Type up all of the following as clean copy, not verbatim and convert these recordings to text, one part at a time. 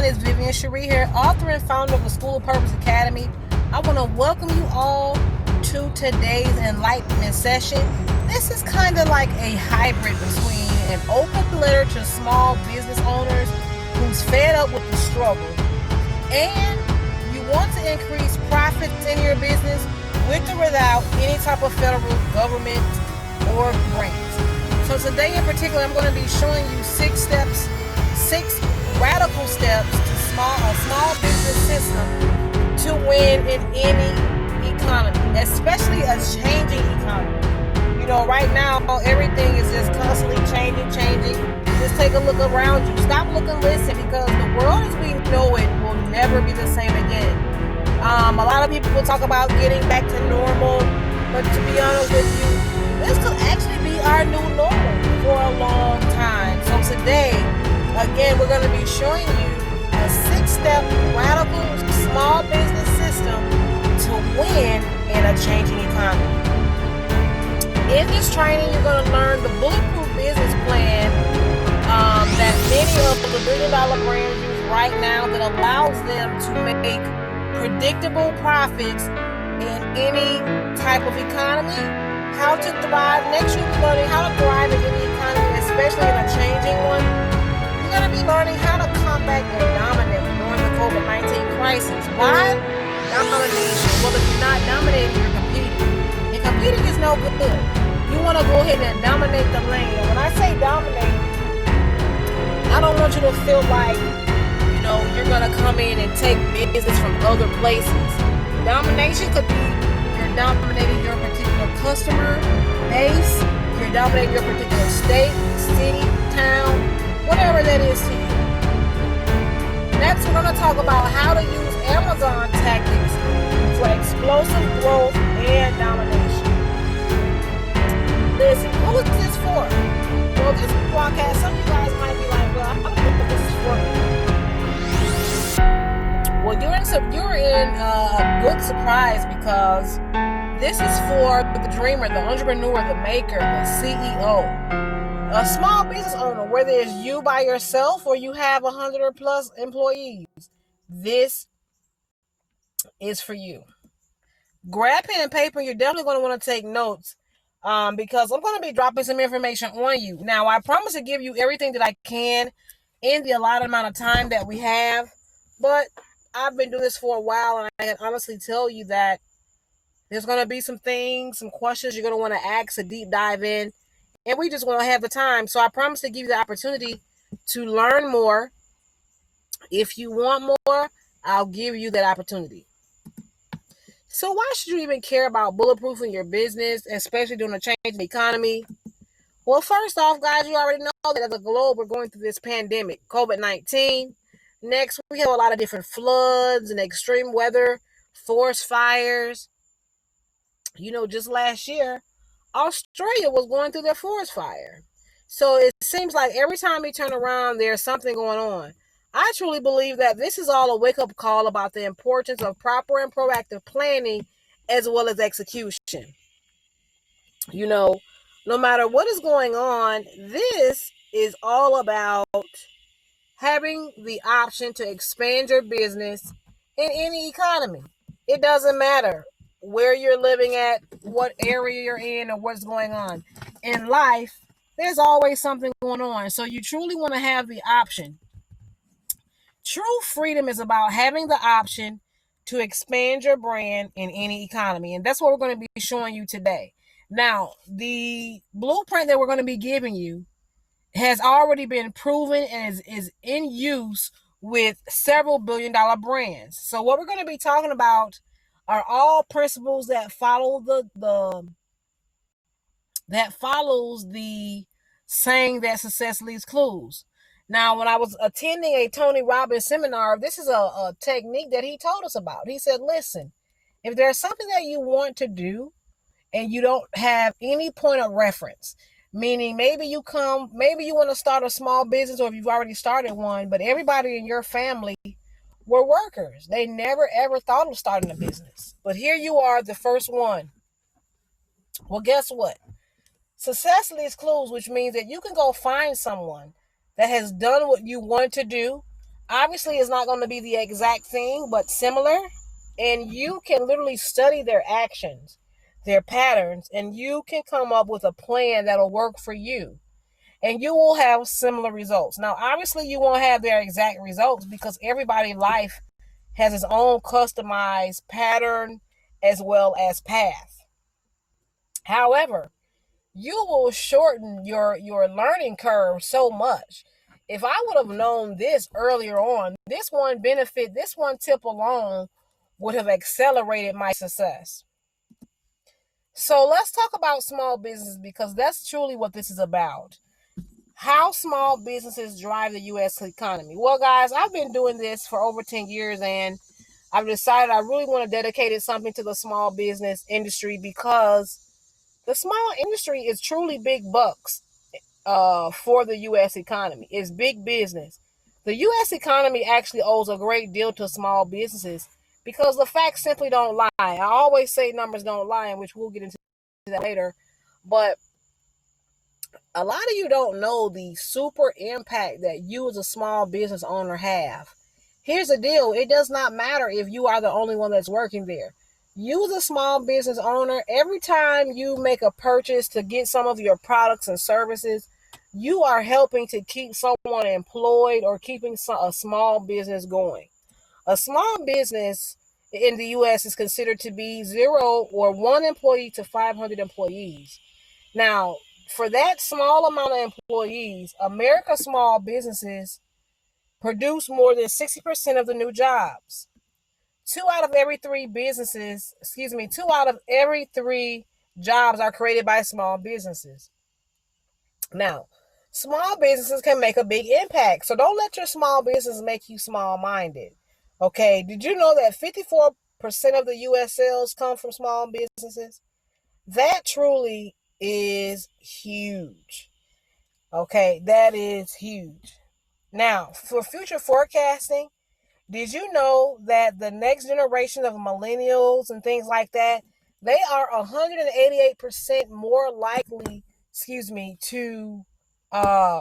everyone. It's Vivian Cherie here, author and founder of the School of Purpose Academy. I want to welcome you all to today's enlightenment session. This is kind of like a hybrid between an open letter to small business owners who's fed up with the struggle, and you want to increase profits in your business with or without any type of federal government or grants. So today in particular, I'm going to be showing you six radical steps to a small business system to win in any economy, especially a changing economy. You know, right now, everything is just constantly changing. Just take a look around you. Stop, look, and listen, because the world as we know it will never be the same again. A lot of people will talk about getting back to normal, but to be honest with you, this could actually be our new normal for a long time. So today, again, we're going to be showing you a 6-step radical small business system to win in a changing economy. In this training, you're going to learn the bulletproof business plan that many of the billion-dollar brands use right now that allows them to make predictable profits in any type of economy. How to thrive. Next, you'll be learning how to thrive in any economy, especially in a changing one. You're going to be learning how to combat and dominate during the COVID-19 crisis. Why? Domination. Well, if you're not dominating, you're competing. And competing is no good. You want to go ahead and dominate the lane. And when I say dominate, I don't want you to feel like, you're going to come in and take business from other places. Domination could be you're dominating your particular customer base, you're dominating your particular state, city, town, whatever that is to you. Next, we're going to talk about how to use Amazon tactics for explosive growth and domination. Listen, who is this for? Well, this broadcast, some of you guys might be like, well, I don't know what this is for. Well, you're in a good surprise, because this is for the dreamer, the entrepreneur, the maker, the CEO, a small business owner, whether it's you by yourself or you have 100 or plus employees. This is for you. Grab pen and paper. You're definitely going to want to take notes because I'm going to be dropping some information on you. Now, I promise to give you everything that I can in the allotted amount of time that we have, but I've been doing this for a while, and I can honestly tell you that there's going to be some things, some questions you're going to want to ask, a deep dive in, and we just want to have the time. So I promise to give you the opportunity to learn more. If you want more, I'll give you that opportunity. So why should you even care about bulletproofing your business, especially during a changing economy? Well, first off, guys, you already know that as a globe, we're going through this pandemic, COVID-19. Next, we have a lot of different floods and extreme weather, forest fires. Just last year, Australia was going through their forest fire. So it seems like every time we turn around, there's something going on. I truly believe that this is all a wake-up call about the importance of proper and proactive planning as well as execution. No matter what is going on, this is all about having the option to expand your business in any economy. It doesn't matter where you're living at, what area you're in, or what's going on. In life, there's always something going on. So you truly want to have the option. True freedom is about having the option to expand your brand in any economy. And that's what we're going to be showing you today. Now, the blueprint that we're going to be giving you has already been proven and is in use with several billion-dollar brands. So what we're going to be talking about are all principles that follow that follows the saying that success leaves clues. Now, when I was attending a Tony Robbins seminar, this is a technique that he told us about. He said, listen, if there's something that you want to do and you don't have any point of reference, meaning maybe you want to start a small business, or if you've already started one, but everybody in your family were workers. They never ever thought of starting a business. But here you are, the first one. Well, guess what? Success leaves clues, which means that you can go find someone that has done what you want to do, Obviously, it's not going to be the exact thing, but similar. And you can literally study their actions, their patterns, and you can come up with a plan that'll work for you. And you will have similar results. Now, obviously, you won't have their exact results because everybody's life has its own customized pattern as well as path. However, you will shorten your learning curve so much. If I would have known this earlier on, this one benefit, this one tip alone would have accelerated my success. So let's talk about small business because that's truly what this is about. How small businesses drive the U.S. economy. Well, guys, I've been doing this for over 10 years and I've decided I really want to dedicate something to the small business industry because the small industry is truly big bucks for the U.S. economy. It's big business. The U.S. economy actually owes a great deal to small businesses because the facts simply don't lie. I always say numbers don't lie, in which we'll get into that later. But a lot of you don't know the super impact that you as a small business owner have. Here's the deal. It does not matter if you are the only one that's working there. You as a small business owner, every time you make a purchase to get some of your products and services, you are helping to keep someone employed or keeping a small business going. A small business in the U.S. is considered to be 0 or 1 employee to 500 employees. Now, for that small amount of employees, America's small businesses produce more than 60% of the new jobs. 2 out of every 3 jobs are created by small businesses. Now, small businesses can make a big impact. So don't let your small business make you small-minded. Okay, did you know that 54% of the U.S. sales come from small businesses? That truly is huge. Okay, that is huge. Now, for future forecasting, did you know that the next generation of millennials and things like that, they are 188% more likely, to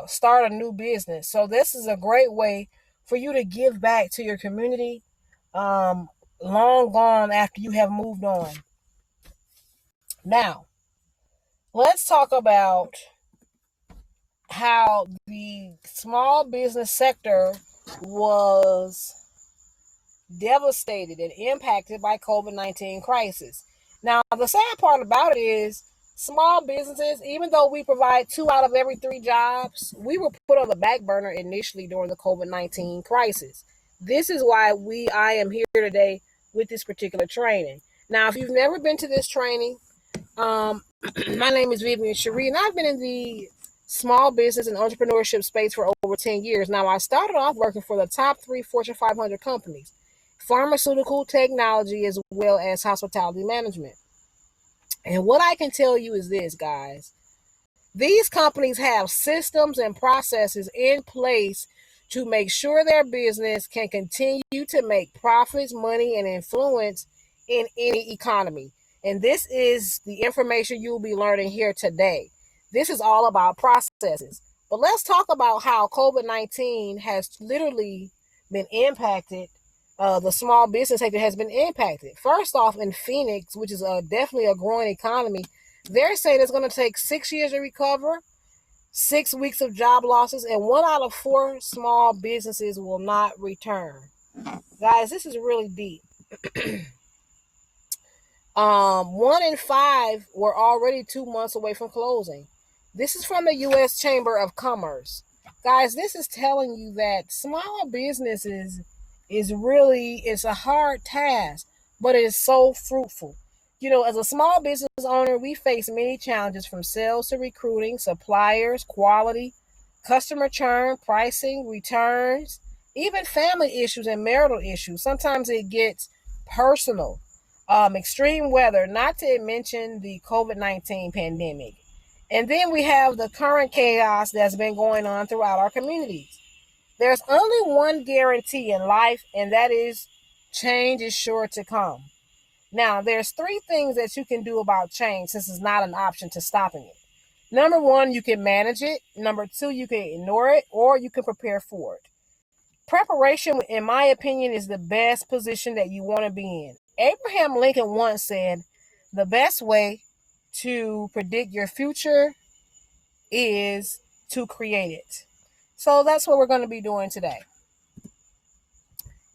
start a new business. So this is a great way for you to give back to your community long gone after you have moved on. Now, let's talk about how the small business sector was devastated and impacted by COVID-19 crisis. Now, the sad part about it is small businesses, even though we provide 2 out of every 3 jobs, we were put on the back burner initially during the COVID-19 crisis. This is why I am here today with this particular training. Now, if you've never been to this training, my name is Vivian Cherie, and I've been in the small business and entrepreneurship space for over 10 years. Now, I started off working for the top 3 Fortune 500 companies, pharmaceutical, technology, as well as hospitality management. And what I can tell you is this, guys. These companies have systems and processes in place to make sure their business can continue to make profits, money, and influence in any economy. And this is the information you'll be learning here today. This is all about processes. But let's talk about how COVID-19 has literally been impacted. The small business sector has been impacted. First off, in Phoenix, which is definitely a growing economy, they're saying it's going to take 6 years to recover, 6 weeks of job losses, and 1 out of 4 small businesses will not return. Guys, this is really deep. 1 in 5 were already 2 months away from closing. This is from the U.S. Chamber of Commerce. Guys, this is telling you that small businesses it's a hard task, but it is so fruitful. You know, as a small business owner, we face many challenges from sales to recruiting, suppliers, quality, customer churn, pricing, returns, even family issues and marital issues. Sometimes it gets personal. Extreme weather, not to mention the COVID-19 pandemic. And then we have the current chaos that's been going on throughout our communities. There's only one guarantee in life, and that is change is sure to come. Now, there's 3 things that you can do about change since it's not an option to stopping it. Number 1, you can manage it. Number 2, you can ignore it, or you can prepare for it. Preparation, in my opinion, is the best position that you want to be in. Abraham Lincoln once said, the best way to predict your future is to create it. So that's what we're going to be doing today.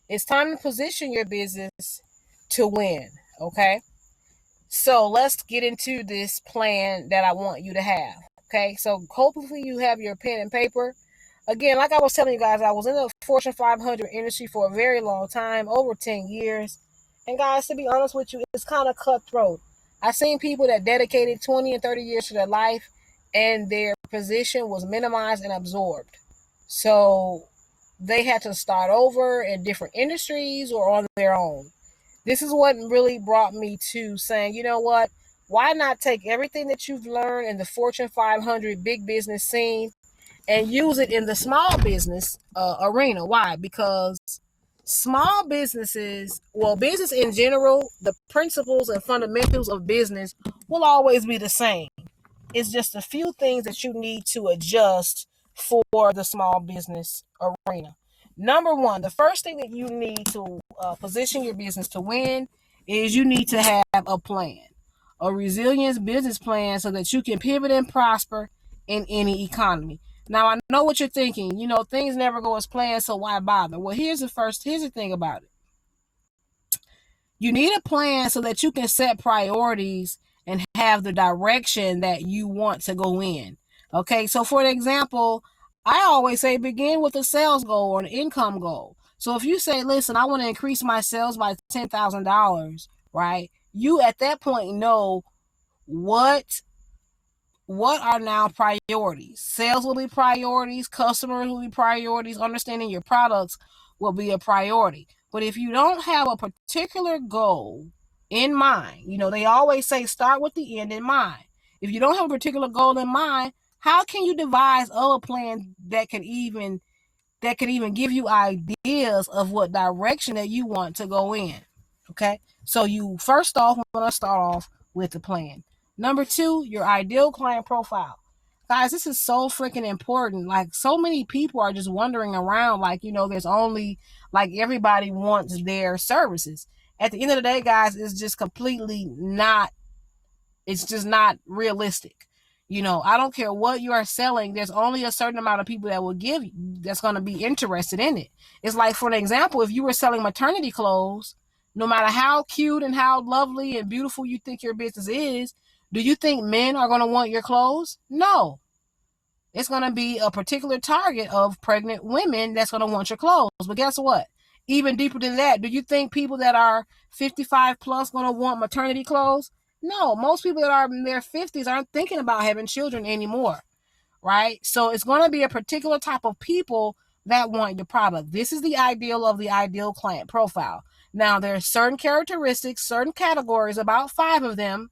It's time to position your business to win, okay? So let's get into this plan that I want you to have, okay? So hopefully you have your pen and paper. Again, like I was telling you guys, I was in the Fortune 500 industry for a very long time, over 10 years. And guys, to be honest with you, it's kind of cutthroat. I've seen people that dedicated 20 and 30 years to their life and their position was minimized and absorbed. So they had to start over in different industries or on their own. This is what really brought me to saying, you know what? Why not take everything that you've learned in the Fortune 500 big business scene and use it in the small business arena? Why? Because small businesses, well, business in general, the principles and fundamentals of business will always be the same. It's just a few things that you need to adjust for the small business arena. Number one, the first thing that you need to position your business to win is you need to have a plan, a resilience business plan so that you can pivot and prosper in any economy. Now, I know what you're thinking. You know, things never go as planned, so why bother? Well, here's the thing about it. You need a plan so that you can set priorities and have the direction that you want to go in. Okay, so for example, I always say begin with a sales goal or an income goal. So if you say, listen, I want to increase my sales by $10,000, right? You at that point know what are now priorities. Sales will be priorities, customers will be priorities, understanding your products will be a priority. But if you don't have a particular goal in mind, you know, they always say start with the end in mind. If you don't have a particular goal in mind, how can you devise other plans that could even give you ideas of what direction that you want to go in? Okay, so you first off want to start off with the plan. Number two, your ideal client profile. Guys, this is so freaking important. Like, so many people are just wandering around like, you know, there's only, like, everybody wants their services. At the end of the day, guys, it's just not realistic. You know, I don't care what you are selling. There's only a certain amount of people that will give you, that's going to be interested in it. It's like, for an example, if you were selling maternity clothes, no matter how cute and how lovely and beautiful you think your business is, do you think men are going to want your clothes? No. It's going to be a particular target of pregnant women that's going to want your clothes. But guess what? Even deeper than that, do you think people that are 55 plus going to want maternity clothes? No. Most people that are in their 50s aren't thinking about having children anymore, right? So it's going to be a particular type of people that want your product. This is the ideal of the ideal client profile. Now, there are certain characteristics, certain categories, about 5 of them,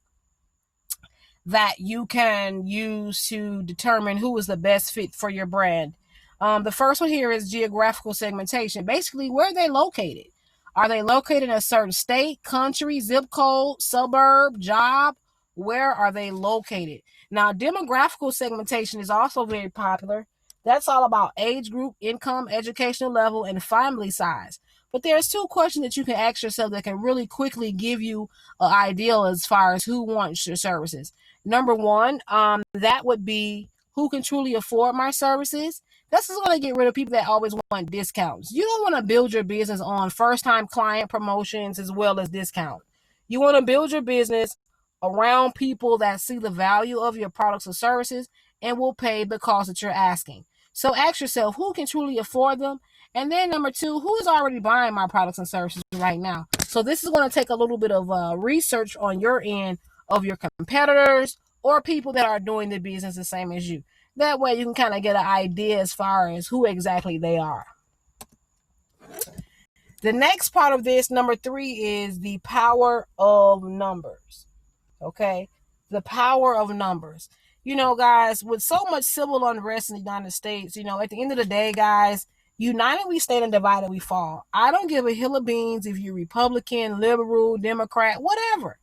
that you can use to determine who is the best fit for your brand. The first one here is geographical segmentation. Basically, where are they located? Are they located in a certain state, country, zip code, suburb, job? Where are they located? Now, demographical segmentation is also very popular. That's all about age group, income, educational level, and family size. But there's 2 questions that you can ask yourself that can really quickly give you an idea as far as who wants your services. Number one, that would be who can truly afford my services. This is going to get rid of people that always want discounts. You don't want to build your business on first-time client promotions as well as discount. You want to build your business around people that see the value of your products and services and will pay the cost that you're asking. So ask yourself, who can truly afford them? And then number 2, who is already buying my products and services right now? So this is going to take a little bit of research on your end of your competitors or people that are doing the business the same as you. That way you can kind of get an idea as far as who exactly they are. The next part of this, number 3, is the power of numbers. Okay? The power of numbers. You know, guys, with so much civil unrest in the United States, you know, at the end of the day, guys, united we stand and divided we fall. I don't give a hill of beans if you're Republican, liberal, Democrat, whatever.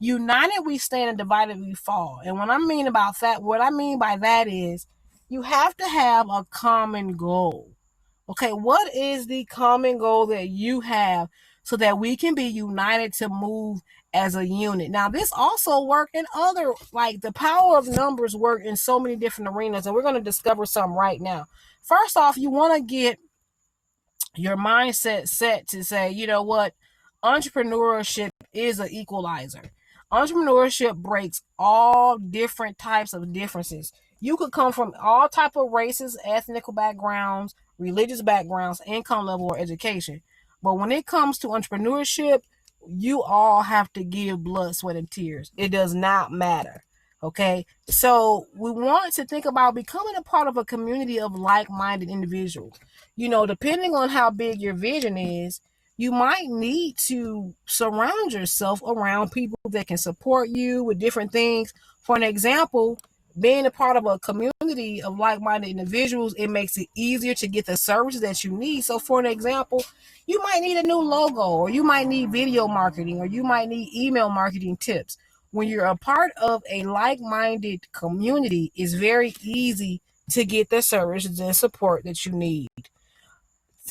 United we stand and divided we fall. And what I mean by that is you have to have a common goal. Okay, what is the common goal that you have so that we can be united to move as a unit? Now, this also work in other, like the power of numbers work in so many different arenas, and we're going to discover some right now. First off, you want to get your mindset set to say, you know what, entrepreneurship is an equalizer. Entrepreneurship breaks all different types of differences. You could come from all type of races, ethnic backgrounds, religious backgrounds, income level, or education. But when it comes to entrepreneurship, you all have to give blood, sweat, and tears. It does not matter. Okay, so we want to think about becoming a part of a community of like-minded individuals. You know, depending on how big your vision is, you might need to surround yourself around people that can support you with different things. For an example, being a part of a community of like-minded individuals, it makes it easier to get the services that you need. So for an example, you might need a new logo, or you might need video marketing, or you might need email marketing tips. When you're a part of a like-minded community, it's very easy to get the services and support that you need.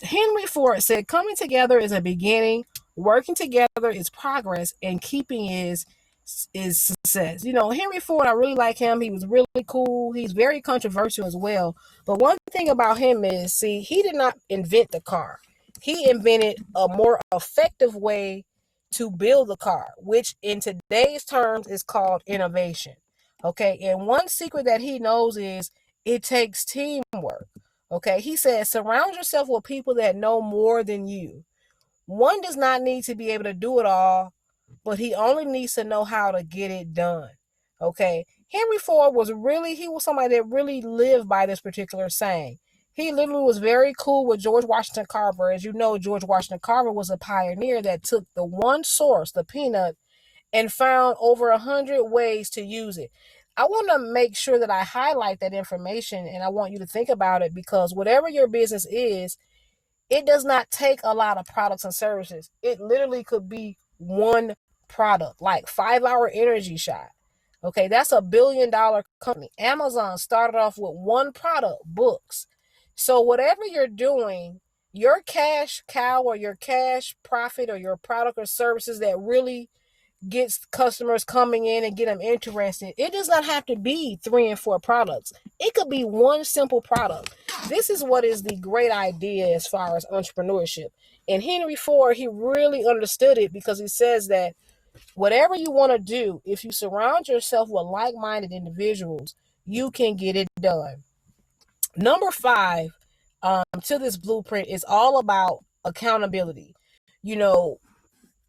Henry Ford said, coming together is a beginning, working together is progress, and keeping is success. You know, Henry Ford, I really like him. He was really cool. He's very controversial as well. But one thing about him is, see, he did not invent the car. He invented a more effective way to build the car, which in today's terms is called innovation. Okay, and one secret that he knows is it takes teamwork. Okay, he says, surround yourself with people that know more than you. One does not need to be able to do it all, but he only needs to know how to get it done. Okay, Henry Ford he was somebody that really lived by this particular saying. He literally was very cool with George Washington Carver. As you know, George Washington Carver was a pioneer that took the one source, the peanut, and found over 100 ways to use it. I want to make sure that I highlight that information, and I want you to think about it, because whatever your business is, it does not take a lot of products and services. It literally could be one product, like 5-Hour Energy Shot. Okay, that's $1 billion company. Amazon started off with one product, books. So whatever you're doing, your cash cow or your cash profit or your product or services that really gets customers coming in and get them interested, it does not have to be 3 and 4 products. It could be one simple product. This is what is the great idea as far as entrepreneurship. And Henry Ford, he really understood it, because he says that whatever you want to do, if you surround yourself with like-minded individuals, you can get it done. Number 5 to this blueprint is all about accountability. You know,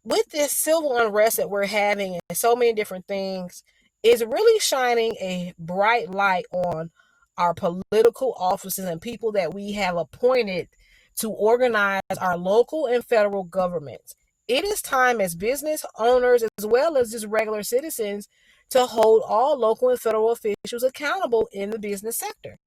with this civil unrest that we're having and so many different things, is really shining a bright light on our political offices and people that we have appointed to organize our local and federal governments. It is time, as business owners as well as just regular citizens, to hold all local and federal officials accountable in the business sector.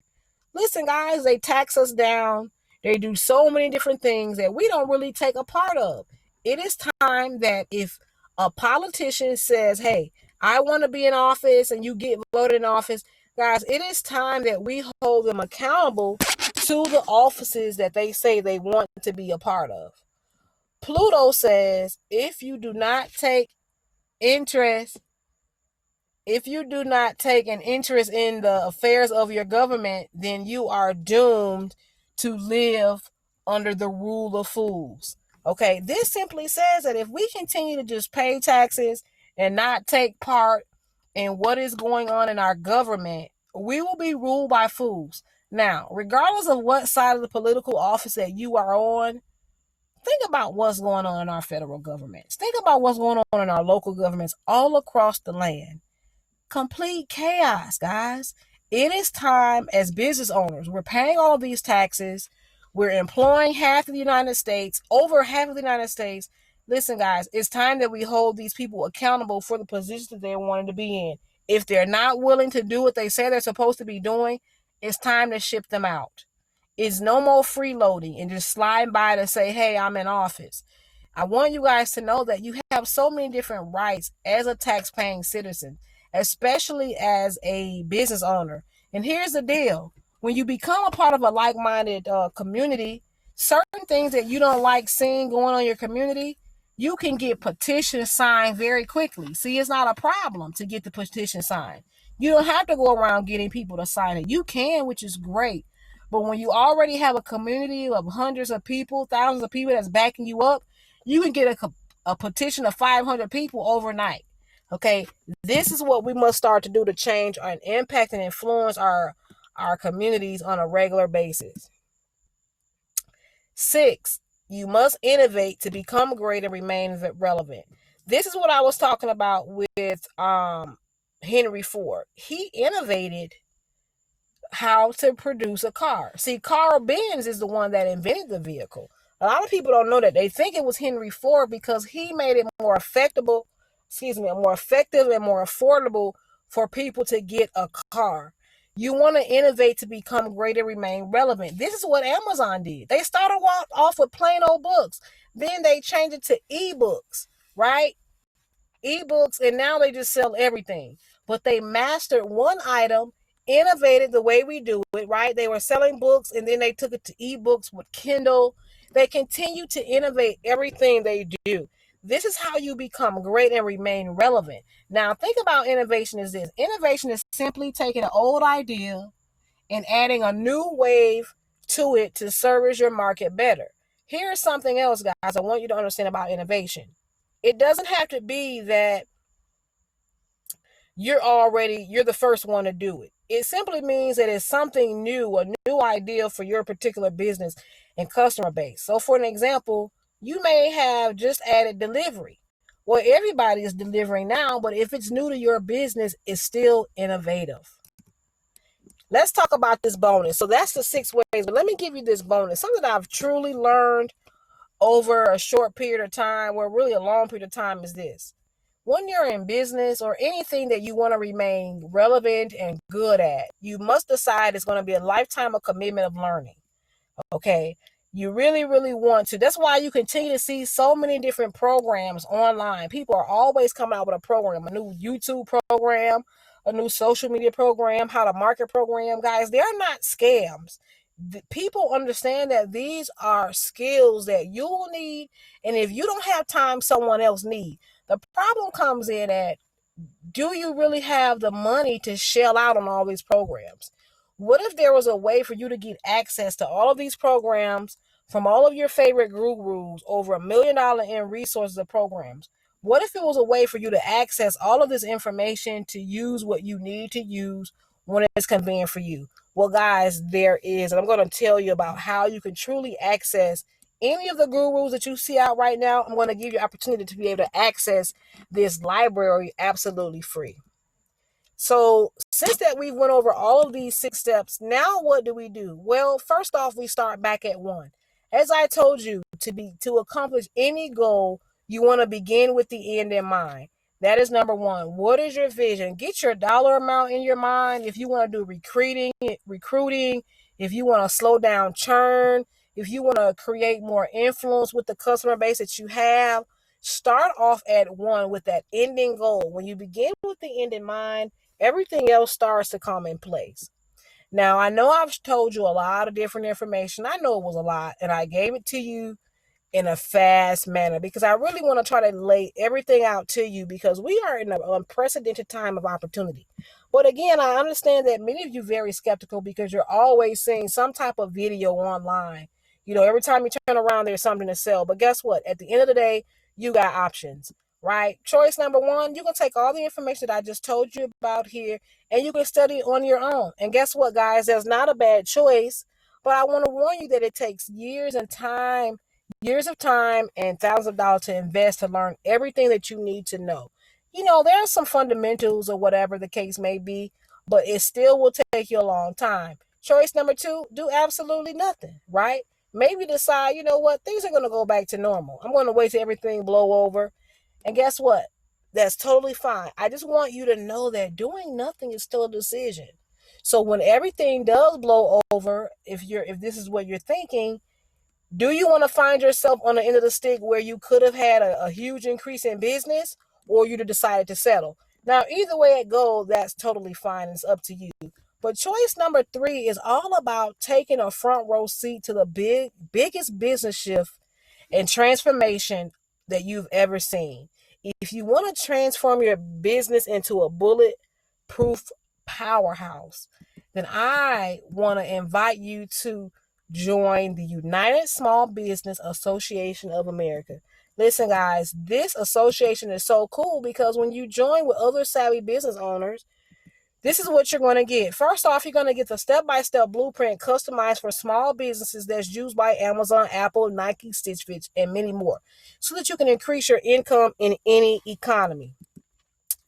Listen, guys, they tax us down. They do so many different things that we don't really take a part of. It is time that if a politician says, hey, I want to be in office, and you get voted in office, guys, it is time that we hold them accountable to the offices that they say they want to be a part of. Pluto says, if you do not take interest an interest in the affairs of your government, then you are doomed to live under the rule of fools. Okay, this simply says that if we continue to just pay taxes and not take part in what is going on in our government, we will be ruled by fools. Now, regardless of what side of the political office that you are on, think about what's going on in our federal governments. Think about what's going on in our local governments all across the land. Complete chaos, guys. It is time, as business owners, we're paying all of these taxes. We're employing half of the United States, over half of the United States. Listen, guys, it's time that we hold these people accountable for the positions that they wanted to be in. If they're not willing to do what they say they're supposed to be doing, it's time to ship them out. It's no more freeloading and just sliding by to say, hey, I'm in office. I want you guys to know that you have so many different rights as a tax-paying citizen, especially as a business owner. And here's the deal. When you become a part of a like-minded community, certain things that you don't like seeing going on in your community, you can get petitions signed very quickly. See, it's not a problem to get the petition signed. You don't have to go around getting people to sign it. You can, which is great. But when you already have a community of hundreds of people, thousands of people that's backing you up, you can get a petition of 500 people overnight. Okay, this is what we must start to do to change and impact and influence our communities on a regular basis. 6, you must innovate to become great and remain relevant. This is what I was talking about with Henry Ford. He innovated how to produce a car. See, Carl Benz is the one that invented the vehicle. A lot of people don't know that. They think it was Henry Ford because he made it more effective and more affordable for people to get a car. You want to innovate to become great and remain relevant. This is what Amazon did. They started off with plain old books. Then they changed it to ebooks, right? Ebooks, and now they just sell everything. But they mastered one item, innovated the way we do it, right? They were selling books, and then they took it to ebooks with Kindle. They continue to innovate everything they do. This is how you become great and remain relevant. Now, think about innovation as this. Innovation is simply taking an old idea and adding a new wave to it to service your market better. Here's something else, guys, I want you to understand about innovation. It doesn't have to be that you're the first one to do it. It simply means that it's something new, a new idea for your particular business and customer base. So for an example, you may have just added delivery. Well, everybody is delivering now, but if it's new to your business, it's still innovative. Let's talk about this bonus. So that's the 6 ways, but let me give you this bonus. Something that I've truly learned over a short period of time, or really a long period of time, is this. When you're in business or anything that you want to remain relevant and good at, you must decide it's going to be a lifetime of commitment of learning. Okay? You really, really want to. That's why you continue to see so many different programs online. People are always coming out with a program, a new YouTube program, a new social media program, how to market program. Guys, they're not scams. People understand that these are skills that you will need, and if you don't have time, someone else needs. The problem comes in at, do you really have the money to shell out on all these programs? What if there was a way for you to get access to all of these programs from all of your favorite gurus, over $1 million in resources of programs? What if it was a way for you to access all of this information to use what you need to use when it's convenient for you? Well, guys, there is, and I'm going to tell you about how you can truly access any of the gurus that you see out right now. I'm going to give you opportunity to be able to access this library absolutely free. So since that we've went over all of these 6 steps, now what do we do? Well, first off, we start back at 1. As I told you, to accomplish any goal, you want to begin with the end in mind. That is number 1. What is your vision? Get your dollar amount in your mind. If you want to do recruiting, if you want to slow down churn, if you want to create more influence with the customer base that you have, start off at 1 with that ending goal. When you begin with the end in mind, everything else starts to come in place. Now, I know I've told you a lot of different information. I know it was a lot, and I gave it to you in a fast manner because I really want to try to lay everything out to you, because we are in an unprecedented time of opportunity. But again, I understand that many of you are very skeptical because you're always seeing some type of video online. Every time you turn around, there's something to sell. But guess what? At the end of the day, you got options, right? Choice number 1, you can take all the information that I just told you about here and you can study on your own. And guess what, guys? There's not a bad choice, but I want to warn you that it takes years of time and thousands of dollars to invest to learn everything that you need to know. There are some fundamentals or whatever the case may be, but it still will take you a long time. Choice number 2, do absolutely nothing, right? Maybe decide, things are going to go back to normal. I'm going to wait till everything blow over. And guess what? That's totally fine. I just want you to know that doing nothing is still a decision. So when everything does blow over, if this is what you're thinking, do you want to find yourself on the end of the stick where you could have had a huge increase in business, or you decided to settle? Now, either way it goes, that's totally fine. It's up to you. But choice number 3 is all about taking a front row seat to the biggest business shift and transformation that you've ever seen. If you want to transform your business into a bulletproof powerhouse, then I want to invite you to join the United Small Business Association of America. Listen, guys, this association is so cool because when you join with other savvy business owners, this is what you're going to get. First off, you're going to get the step-by-step blueprint customized for small businesses that's used by Amazon, Apple, Nike, Stitch Fix, and many more, so that you can increase your income in any economy.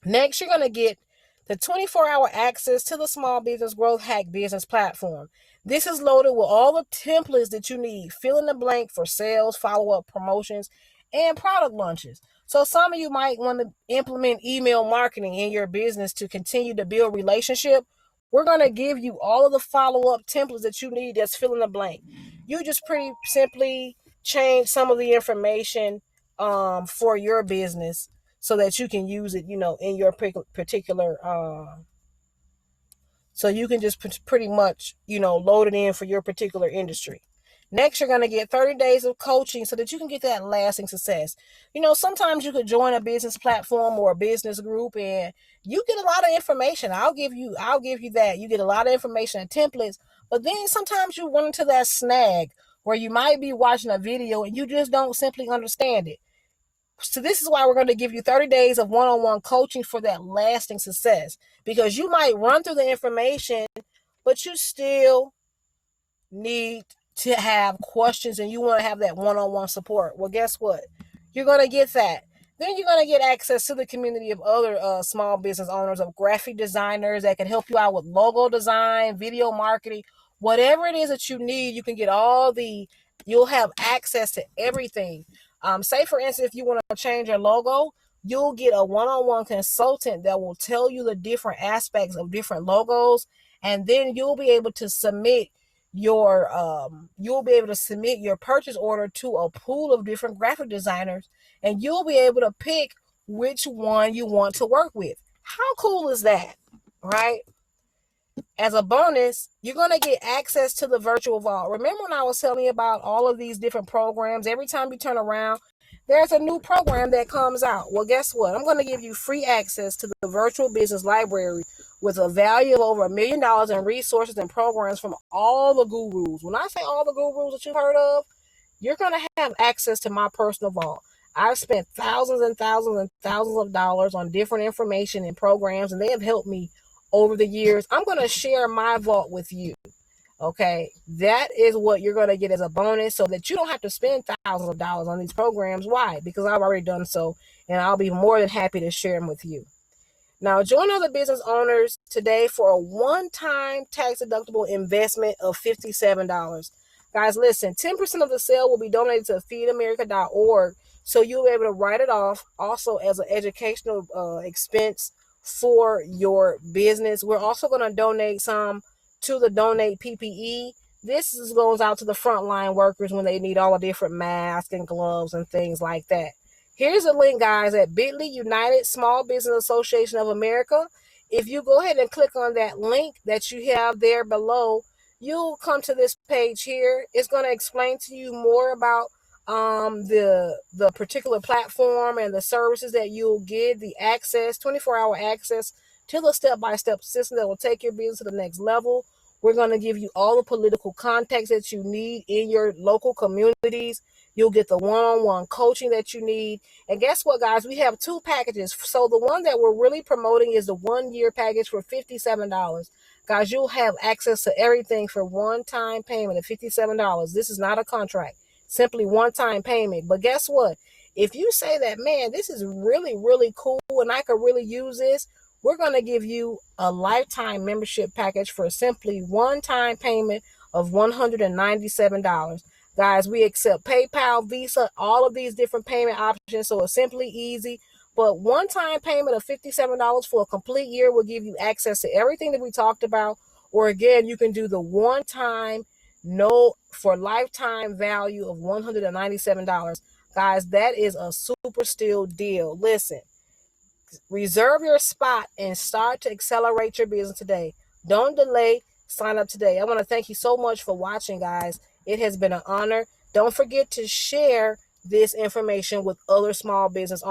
Next, you're going to get the 24-hour access to the Small Business Growth Hack Business platform. This is loaded with all the templates that you need, fill in the blank for sales, follow-up promotions, and product launches. So some of you might want to implement email marketing in your business to continue to build relationship. We're going to give you all of the follow-up templates that you need that's fill in the blank. You just pretty simply change some of the information for your business so that you can use it, in your particular, so you can just pretty much, load it in for your particular industry. Next, you're going to get 30 days of coaching so that you can get that lasting success. Sometimes you could join a business platform or a business group and you get a lot of information. I'll give you that. You get a lot of information and templates, but then sometimes you run into that snag where you might be watching a video and you just don't simply understand it. So this is why we're going to give you 30 days of one-on-one coaching for that lasting success, because you might run through the information, but you still need to have questions and you want to have that one-on-one support. Well, guess what? You're going to get that. Then you're going to get access to the community of other small business owners, of graphic designers that can help you out with logo design, video marketing, whatever it is that you need. You can get you'll have access to everything. Say, for instance, if you want to change your logo, you'll get a one-on-one consultant that will tell you the different aspects of different logos, and then you'll be able to submit your purchase order to a pool of different graphic designers, and you'll be able to pick which one you want to work with. How cool is that, right? As a bonus, you're going to get access to the virtual vault. Remember when I was telling you about all of these different programs? Every time you turn around, there's a new program that comes out. Well, guess what? I'm going to give you free access to the virtual business library with a value of over $1 million in resources and programs from all the gurus. When I say all the gurus that you've heard of, you're going to have access to my personal vault. I've spent thousands and thousands and thousands of dollars on different information and programs, and they have helped me over the years. I'm going to share my vault with you. Okay, that is what you're going to get as a bonus, so that you don't have to spend thousands of dollars on these programs. Why? Because I've already done so, and I'll be more than happy to share them with you. Now, join other business owners today for a one-time tax-deductible investment of $57. Guys, listen, 10% of the sale will be donated to feedamerica.org, so you'll be able to write it off also as an educational expense for your business. We're also going to donate some to the Donate PPE. This goes out to the frontline workers when they need all the different masks and gloves and things like that. Here's a link, guys, at bit.ly United Small Business Association of America. If you go ahead and click on that link that you have there below, you'll come to this page here. It's going to explain to you more about the particular platform and the services that you'll get, the access, 24-hour access to the step-by-step system that will take your business to the next level. We're going to give you all the political context that you need in your local communities. You'll get the one-on-one coaching that you need. And guess what, guys? We have 2 packages. So the one that we're really promoting is the 1-year package for $57. Guys, you'll have access to everything for one-time payment of $57. This is not a contract. Simply one-time payment. But guess what? If you say that, man, this is really, really cool and I could really use this, we're going to give you a lifetime membership package for simply one-time payment of $197. Guys, we accept PayPal, Visa, all of these different payment options, so it's simply easy. But one-time payment of $57 for a complete year will give you access to everything that we talked about. Or again, you can do the one-time, for lifetime value of $197. Guys, that is a super steal deal. Listen, reserve your spot and start to accelerate your business today. Don't delay. Sign up today. I want to thank you so much for watching, guys. It has been an honor. Don't forget to share this information with other small business owners.